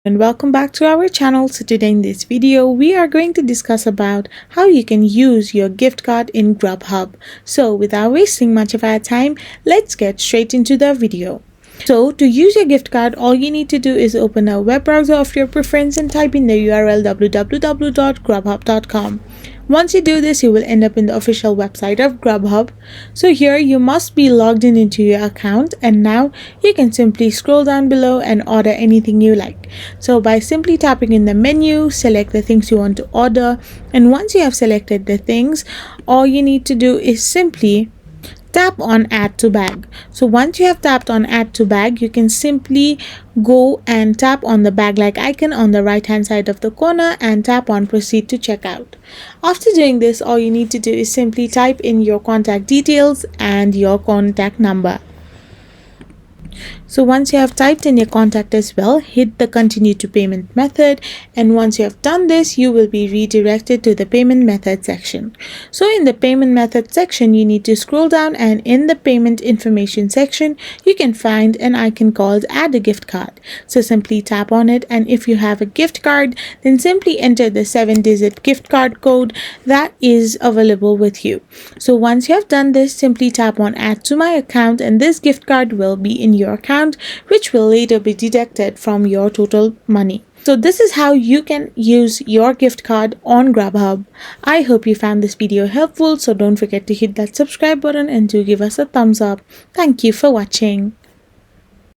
And welcome back to our channel. So today in this video we are going to discuss about how you can use your gift card in Grubhub. So without wasting much of our time, let's get straight into the video. So to use your gift card, all you need to do is open a web browser of your preference and type in the URL www.grubhub.com. Once you do this, you will end up in the official website of Grubhub. So here you must be logged in into your account, and now you can simply scroll down below and order anything you like. So by simply tapping in the menu, select the things you want to order, and once you have selected the things, all you need to do is simply tap on add to bag. So once you have tapped on add to bag, you can simply go and tap on the bag like icon on the right hand side of the corner and tap on proceed to checkout. After doing this, all you need to do is simply type in your contact details and your contact number. So once you have typed in your contact as well, hit the continue to payment method, and once you have done this, you will be redirected to the payment method section. So in the payment method section, you need to scroll down, and in the payment information section, you can find an icon called add a gift card. So simply tap on it, and if you have a gift card, then simply enter the 7-digit gift card code that is available with you. So once you have done this, simply tap on add to my account, and this gift card will be in your account, which will later be deducted from your total money. So this is how you can use your gift card on Grubhub. I hope you found this video helpful, so don't forget to hit that subscribe button and do give us a thumbs up. Thank you for watching.